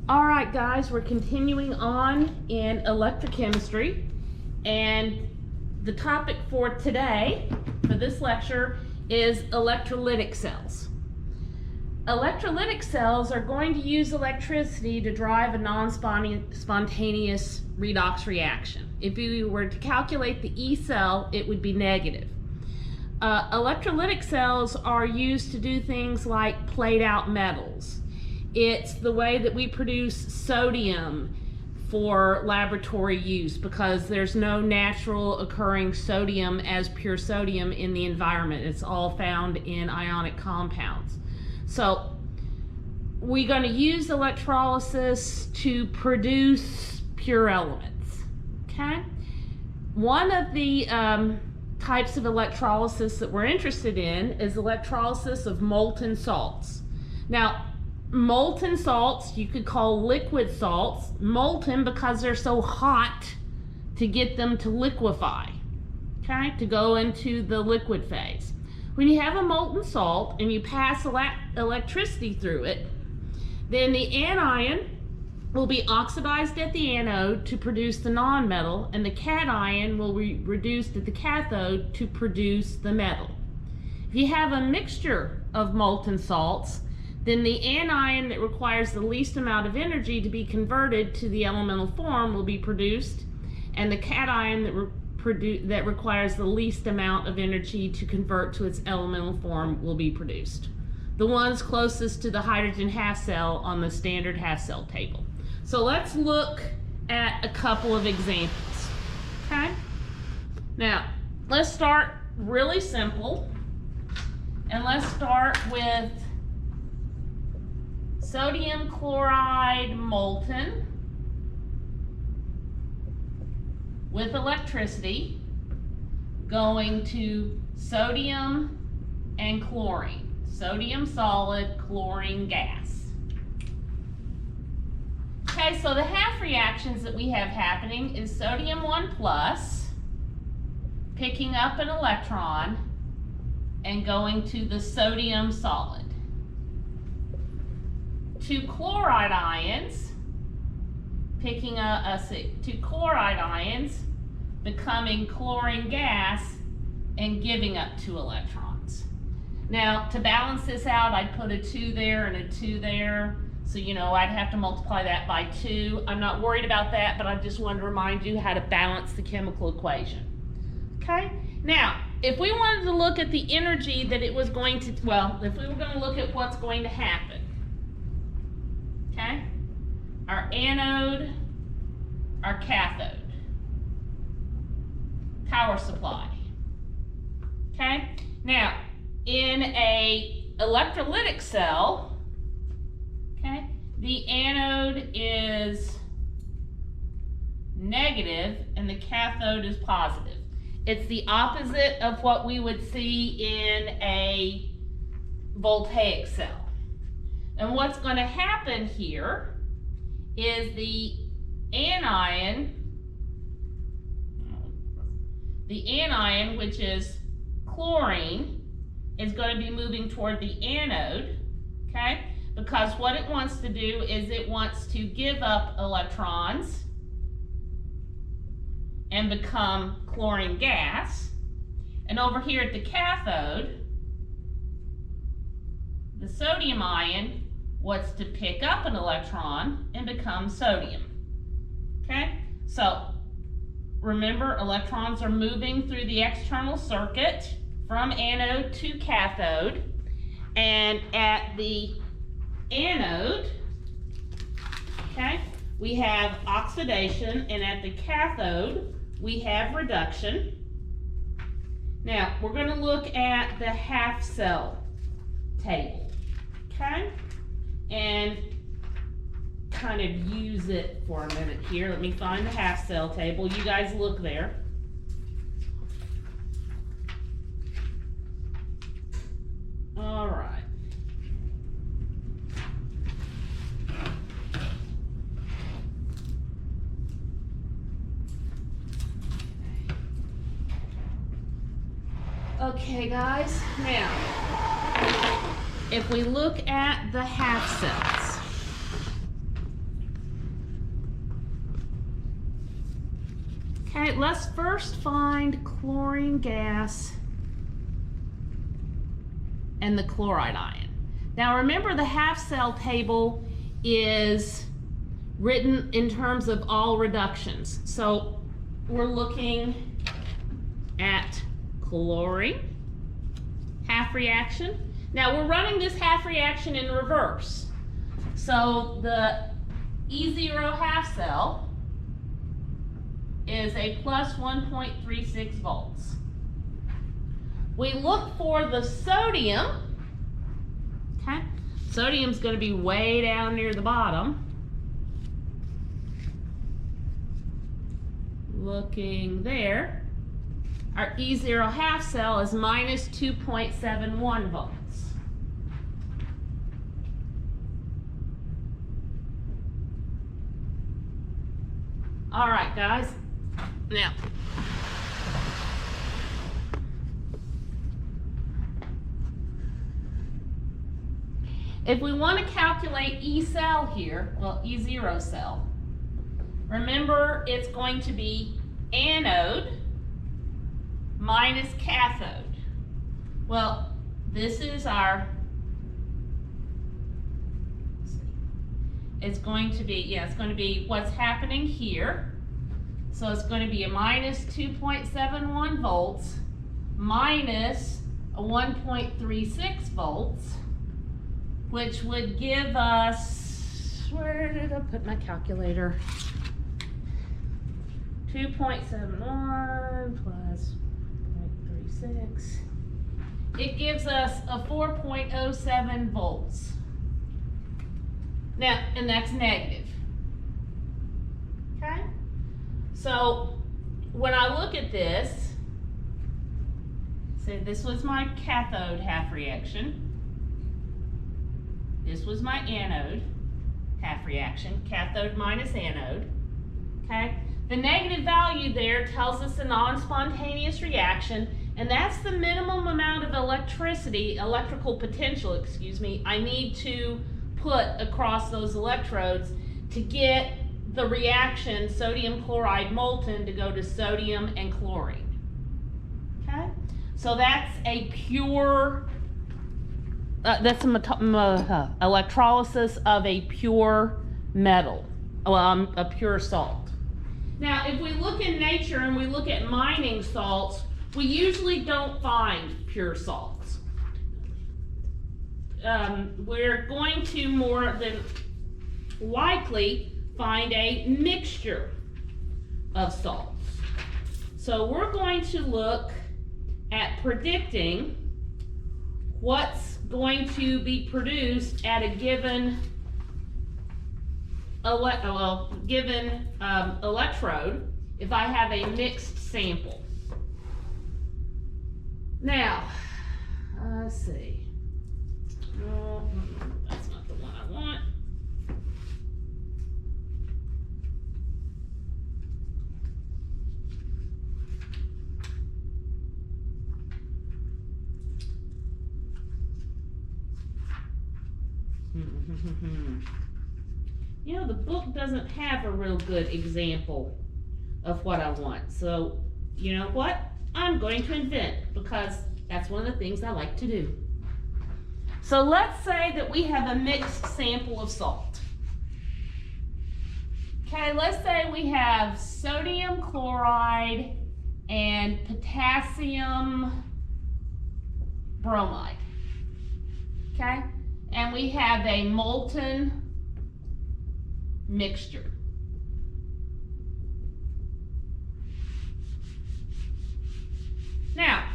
All right, guys, we're continuing on in electrochemistry, and the topic for today, for this lecture, is electrolytic cells. Electrolytic cells are going to use electricity to drive a non-spontaneous redox reaction. If you were to calculate the E cell, it would be negative. Electrolytic cells are used to do things like plate out metals. It's the way that we produce sodium for laboratory use because there's no natural occurring sodium as pure sodium in the environment. It's all found in ionic compounds. So we're going to use electrolysis to produce pure elements. Okay? One of the types of electrolysis that we're interested in is electrolysis of molten salts. Now, molten salts you could call liquid salts, molten because they're so hot to get them to liquefy, okay, to go into the liquid phase. When you have a molten salt and you pass electricity through it, then the anion will be oxidized at the anode to produce the nonmetal, and the cation will be reduced at the cathode to produce the metal. If you have a mixture of molten salts, then the anion that requires the least amount of energy to be converted to the elemental form will be produced, and the cation that requires the least amount of energy to convert to its elemental form will be produced. The ones closest to the hydrogen half cell on the standard half cell table. So let's look at a couple of examples. Okay? Now, let's start really simple, and let's start with sodium chloride molten with electricity going to sodium and chlorine. Sodium solid, chlorine gas. Okay, so the half reactions that we have happening is sodium 1 plus picking up an electron and going to the sodium solid. Two chloride ions picking up two chloride ions becoming chlorine gas and giving up 2 electrons. Now, to balance this out, I'd put a 2 there and a 2 there. So, I'd have to multiply that by 2. I'm not worried about that, but I just wanted to remind you how to balance the chemical equation. Okay? Now, if we wanted to look at the energy that it was going to, if we were going to look at what's going to happen, okay? Our anode, our cathode, power supply. Okay? Now, in a electrolytic cell, okay, the anode is negative and the cathode is positive. It's the opposite of what we would see in a voltaic cell. And what's going to happen here is the anion, which is chlorine, is going to be moving toward the anode, okay? Because what it wants to do is it wants to give up electrons and become chlorine gas. And over here at the cathode, the sodium ion wants to pick up an electron and become sodium. Okay? So remember, electrons are moving through the external circuit from anode to cathode, and at the anode, okay, we have oxidation, and at the cathode we have reduction. Now we're going to look at the half cell table, okay, and kind of use it for a minute here. Let me find the half cell table. You guys look there. All right. Okay, guys, now, if we look at the half cells, Okay, let's first find chlorine gas and the chloride ion. Now remember, the half cell table is written in terms of all reductions. So we're looking at chlorine, half reaction. Now we're running this half reaction in reverse. So the E0 half cell is a plus 1.36 volts. We look for the sodium. Okay, sodium's going to be way down near the bottom. Looking there, our E0 half cell is minus 2.71 volts. All right, guys. Now, if we want to calculate E cell here, well, E0 cell, remember it's going to be anode minus cathode. Well, this is our, it's going to be what's happening here. So it's going to be a minus 2.71 volts minus a 1.36 volts, which would give us, where did I put my calculator? 2.71 plus 0.36. It gives us a 4.07 volts. Now, and that's negative. Okay? So when I look at this, say this was my cathode half reaction. This was my anode half reaction, cathode minus anode. Okay? The negative value there tells us a non-spontaneous reaction, and that's the minimum amount of electrical potential, I need to put across those electrodes to get the reaction sodium chloride molten to go to sodium and chlorine. Okay? So that's a pure, that's electrolysis of a pure metal, a pure salt. Now, if we look in nature and we look at mining salts, we usually don't find pure salts. We're going to more than likely find a mixture of salts. So we're going to look at predicting what's going to be produced at a given electrode if I have a mixed sample. Now, let's see. No, that's not the one I want. You know, the book doesn't have a real good example of what I want. So, you know what? I'm going to invent, because that's one of the things I like to do. So let's say that we have a mixed sample of salt. Okay, let's say we have sodium chloride and potassium bromide. Okay? And we have a molten mixture. Now,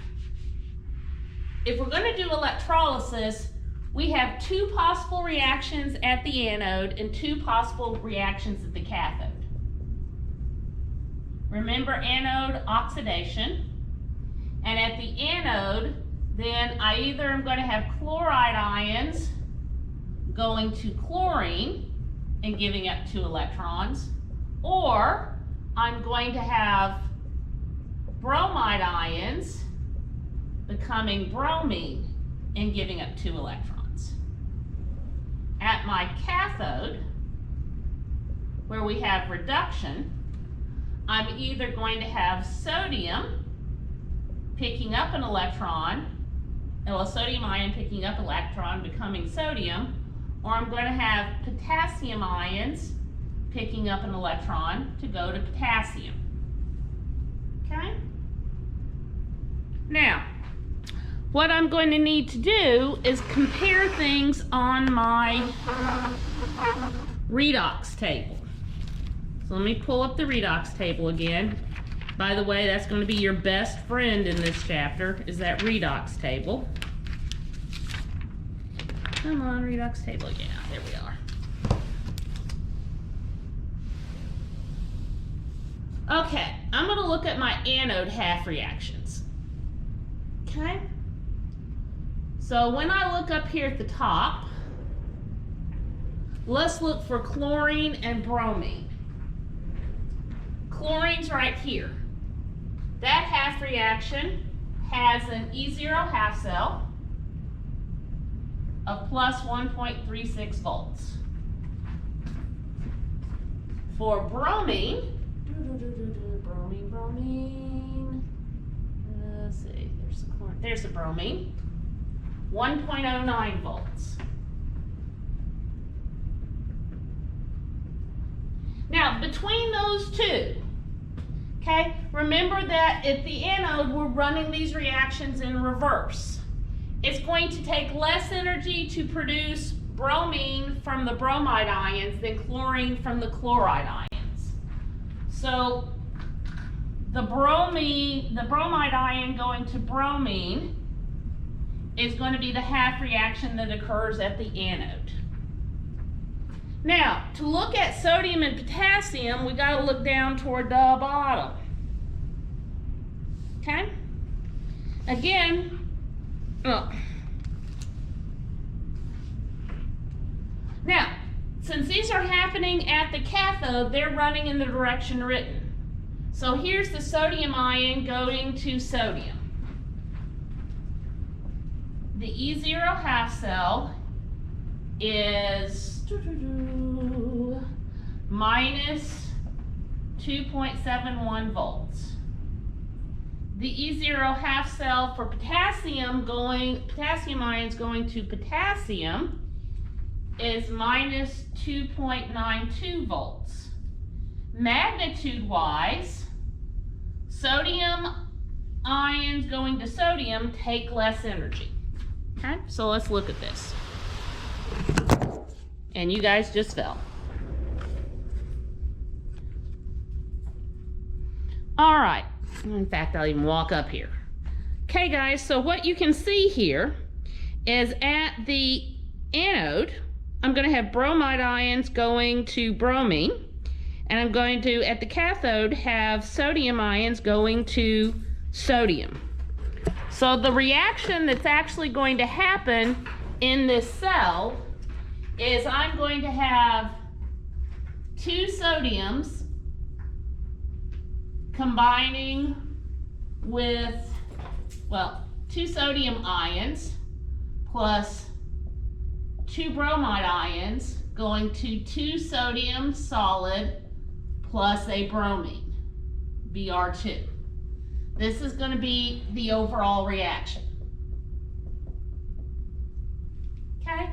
if we're going to do electrolysis, we have two possible reactions at the anode and two possible reactions at the cathode. Remember anode oxidation. And at the anode, then I either am going to have chloride ions going to chlorine and giving up 2 electrons, or I'm going to have bromide ions becoming bromine and giving up 2 electrons. At my cathode, where we have reduction, I'm either going to have sodium picking up an electron, well, a sodium ion picking up an electron becoming sodium, or I'm going to have potassium ions picking up an electron to go to potassium. Okay? Now, what I'm going to need to do is compare things on my redox table. So let me pull up the redox table again. By the way, that's going to be your best friend in this chapter, is that redox table. Come on, redox table. Yeah, there we are. Okay, I'm going to look at my anode half reactions. Okay? So when I look up here at the top, let's look for chlorine and bromine. Chlorine's right here. That half reaction has an E0 half cell of plus 1.36 volts. For bromine, bromine, let's see, there's the chlorine, there's the bromine, 1.09 volts. Now, between those two, okay, remember that at the anode, we're running these reactions in reverse. It's going to take less energy to produce bromine from the bromide ions than chlorine from the chloride ions. So the bromide ion going to bromine is going to be the half reaction that occurs at the anode. Now, to look at sodium and potassium, we got to look down toward the bottom. Okay? Again, look. Now, since these are happening at the cathode, they're running in the direction written. So here's the sodium ion going to sodium. The E0 half cell is minus 2.71 volts. The E0 half cell for potassium ions going to potassium is minus 2.92 volts. Magnitude-wise, sodium ions going to sodium take less energy. Okay, so let's look at this. And you guys just fell. All right. In fact, I'll even walk up here. Okay, guys, so what you can see here is at the anode, I'm going to have bromide ions going to bromine, and I'm going to, at the cathode, have sodium ions going to sodium. So the reaction that's actually going to happen in this cell is I'm going to have two sodiums combining with, well, two sodium ions plus two bromide ions going to two sodium solid plus a bromine, Br2. This is going to be the overall reaction. Okay?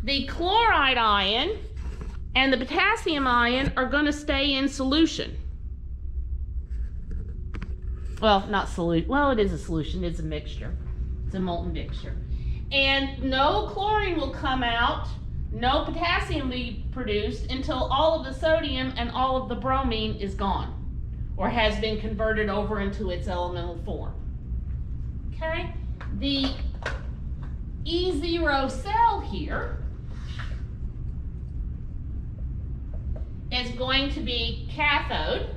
The chloride ion and the potassium ion are going to stay in solution. Well, not solution. Well, it is a solution. It's a mixture. It's a molten mixture. And no chlorine will come out, no potassium will be produced until all of the sodium and all of the bromine is gone or has been converted over into its elemental form. Okay? The E0 cell here is going to be cathode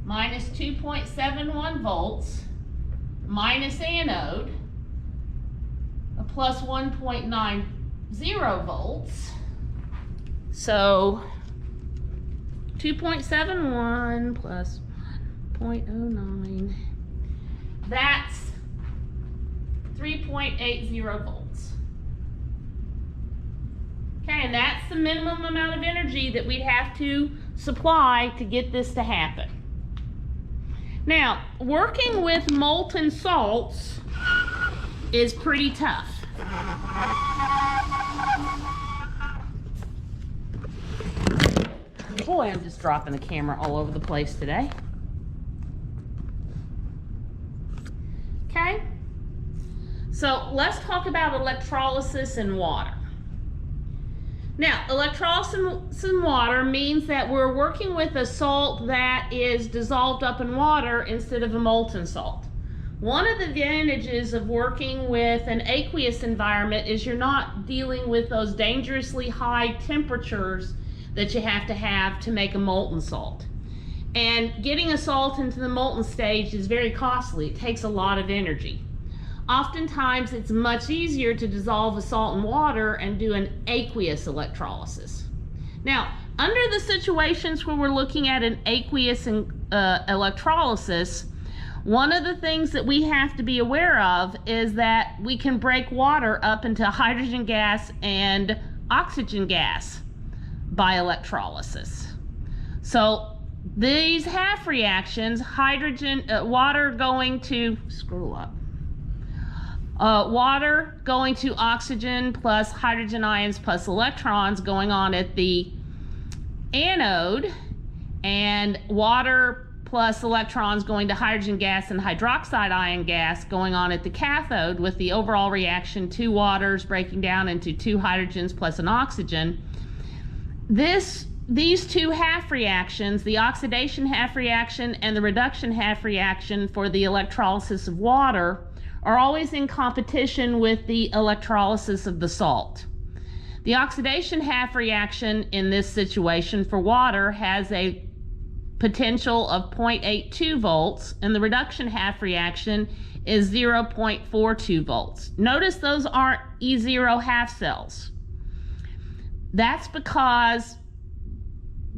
minus 2.71 volts minus anode a plus 1.90 volts. So 2.71 plus 1.09, that's 3.80 volts. Okay, and that's the minimum amount of energy that we'd have to supply to get this to happen. Now, working with molten salts is pretty tough. Boy, I'm just dropping the camera all over the place today. Okay, so let's talk about electrolysis in water. Now, electrolysis in water means that we're working with a salt that is dissolved up in water instead of a molten salt. One of the advantages of working with an aqueous environment is you're not dealing with those dangerously high temperatures that you have to make a molten salt. And getting a salt into the molten stage is very costly. It takes a lot of energy. Oftentimes, it's much easier to dissolve a salt in water and do an aqueous electrolysis. Now, under the situations where we're looking at an aqueous electrolysis, one of the things that we have to be aware of is that we can break water up into hydrogen gas and oxygen gas by electrolysis. So these half reactions, water going to, water going to oxygen plus hydrogen ions plus electrons going on at the anode, and water plus electrons going to hydrogen gas and hydroxide ion gas going on at the cathode, with the overall reaction 2 waters breaking down into 2 hydrogens plus an oxygen. These two half reactions, the oxidation half reaction and the reduction half reaction for the electrolysis of water, are always in competition with the electrolysis of the salt. The oxidation half reaction in this situation for water has a potential of 0.82 volts, and the reduction half reaction is 0.42 volts. Notice those aren't E0 half cells. That's because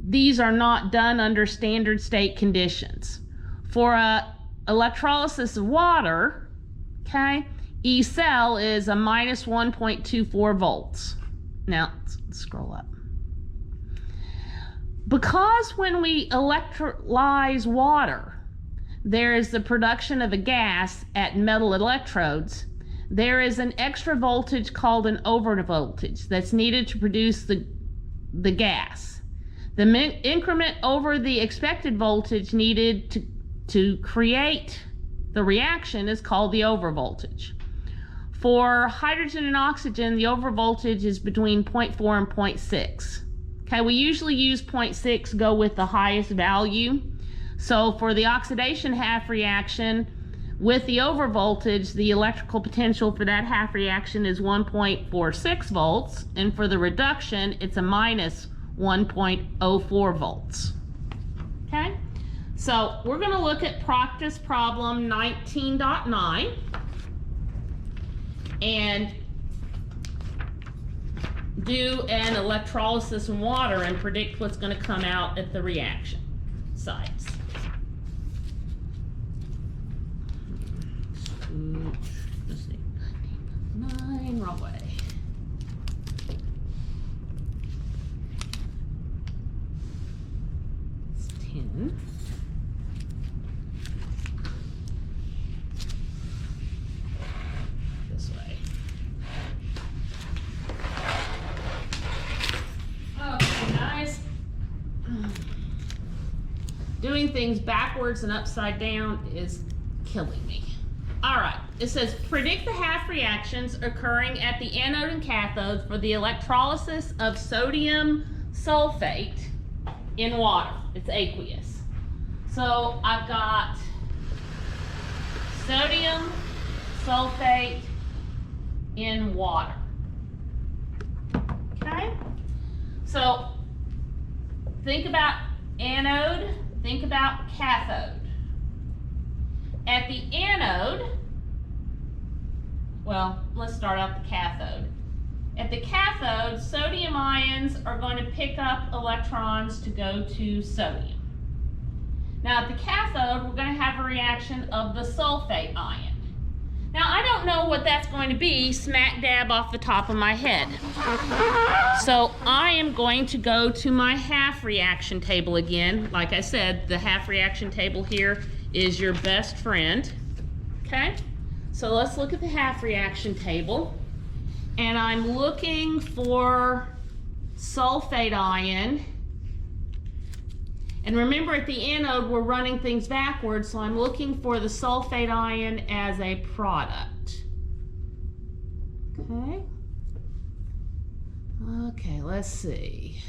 these are not done under standard state conditions. For electrolysis of water, okay, E cell is a minus 1.24 volts. Now, let's scroll up. Because when we electrolyze water, there is the production of a gas at metal electrodes, there is an extra voltage called an overvoltage that's needed to produce the gas. The increment over the expected voltage needed to create the reaction is called the overvoltage. For hydrogen and oxygen, the overvoltage is between 0.4 and 0.6. Okay, we usually use 0.6, go with the highest value. So for the oxidation half reaction, with the overvoltage, the electrical potential for that half reaction is 1.46 volts, and for the reduction, it's a minus 1.04 volts. Okay, so we're going to look at practice problem 19.9 and do an electrolysis in water and predict what's going to come out at the reaction sites. Let's see, 9, wrong way. It's 10. This way. Okay, guys. Doing things backwards and upside down is killing me. All right, it says predict the half reactions occurring at the anode and cathode for the electrolysis of sodium sulfate in water. It's aqueous. So I've got sodium sulfate in water. Okay? So think about anode, think about cathode. At the anode, well, let's start out the cathode. At the cathode, sodium ions are going to pick up electrons to go to sodium. Now at the cathode, we're going to have a reaction of the sulfate ion. Now I don't know what that's going to be smack dab off the top of my head. So I am going to go to my half reaction table again. Like I said, the half reaction table here is your best friend. Okay, so let's look at the half reaction table. And I'm looking for sulfate ion. And remember, at the anode, we're running things backwards, so I'm looking for the sulfate ion as a product. Okay. Okay, let's see.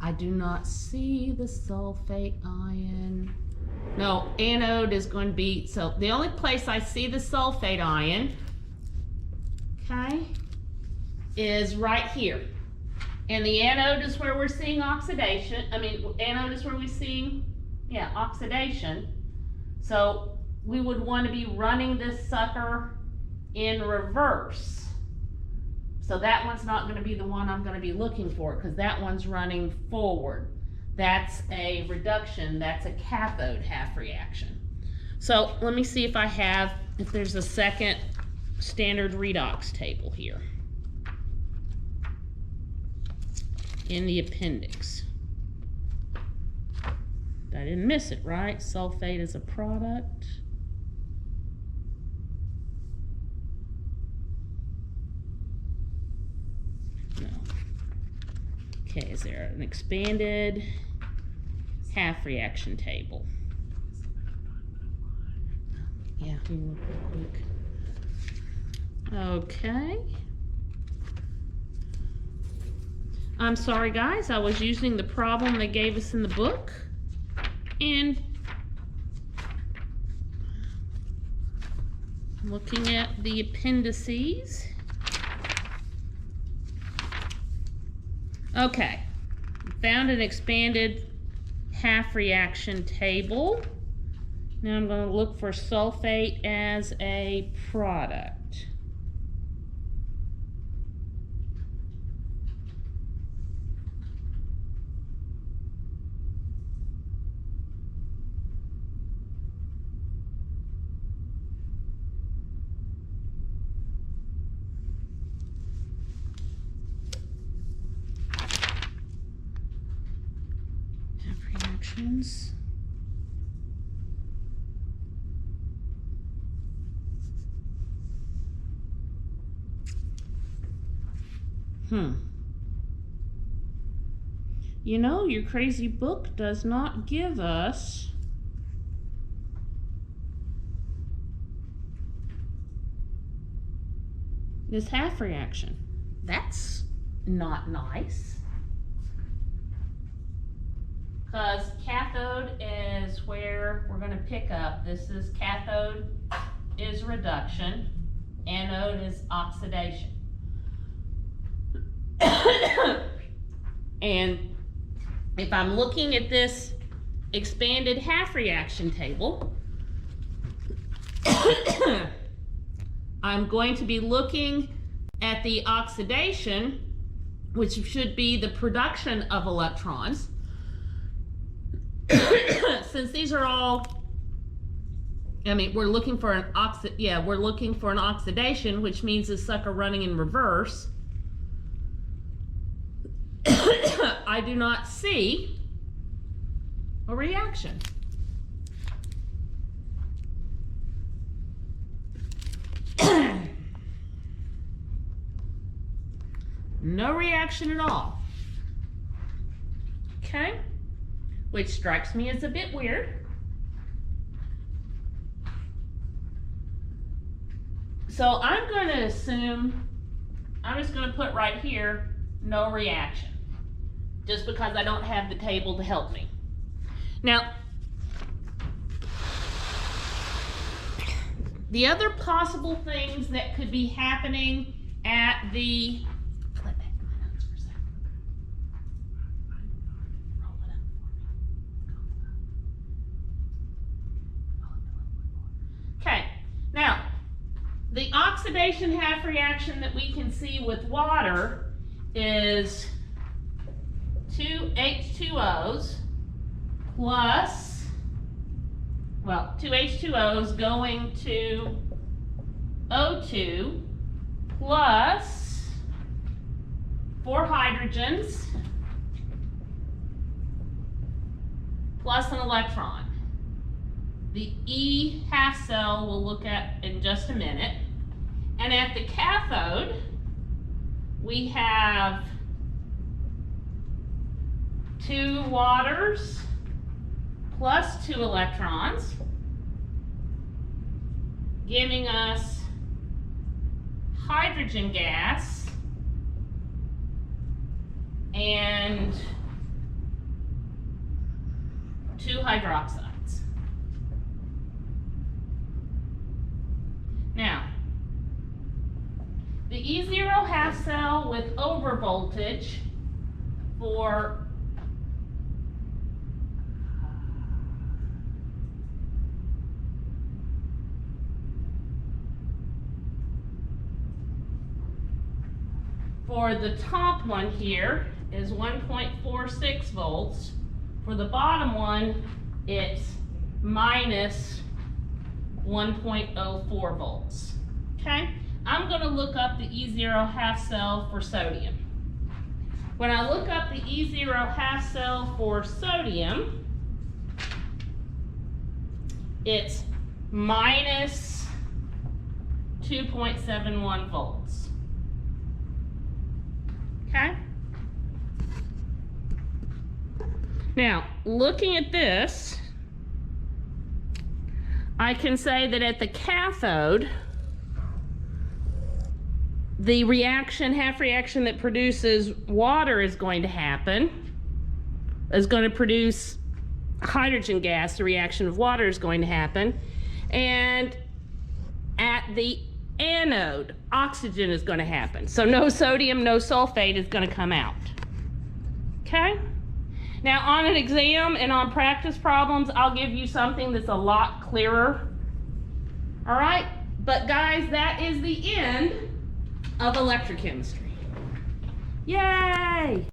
I do not see the sulfate ion. No, anode is going to be, so the only place I see the sulfate ion, okay, is right here. And the anode is where we're seeing oxidation. Anode is where we're seeing, oxidation. So we would want to be running this sucker in reverse. So that one's not going to be the one I'm going to be looking for, because that one's running forward. That's a reduction, that's a cathode half reaction. So let me see if there's a second standard redox table here in the appendix. I didn't miss it, right? Sulfate is a product. No. Okay, is there an expanded half reaction table? Yeah, let me look real quick. Okay. I'm sorry, guys. I was using the problem they gave us in the book. And looking at the appendices. Okay. Found an expanded half reaction table. Now I'm going to look for sulfate as a product. Reactions. You know, your crazy book does not give us this half reaction. That's not nice. Because cathode is where we're going to pick up. This is cathode is reduction, anode is oxidation. And if I'm looking at this expanded half reaction table, I'm going to be looking at the oxidation, which should be the production of electrons. Since these are all, we're looking for an oxidation, which means this sucker running in reverse. I do not see a reaction. No reaction at all. Okay? Which strikes me as a bit weird. So I'm going to assume, I'm just going to put right here, no reaction. Just because I don't have the table to help me. Now, the other possible things that could be happening at the the oxidation half reaction that we can see with water is 2 H2Os plus, well, 2 H2Os going to O2 plus 4 hydrogens plus an electron. The E half cell we'll look at in just a minute. And at the cathode, we have 2 waters plus 2 electrons, giving us hydrogen gas and 2 hydroxides. Now, the E0 half cell with overvoltage for the top one here is 1.46 volts. For the bottom one, it's minus 1.04 volts. Okay? I'm going to look up the E0 half cell for sodium. When I look up the E0 half cell for sodium, it's minus 2.71 volts. Okay? Now, looking at this, I can say that at the cathode, the reaction, half reaction that produces water is going to happen, is going to produce hydrogen gas. The reaction of water is going to happen. And at the anode, oxygen is going to happen. So no sodium, no sulfate is going to come out. Okay? Now on an exam and on practice problems, I'll give you something that's a lot clearer. All right? But guys, that is the end of electrochemistry. Yay!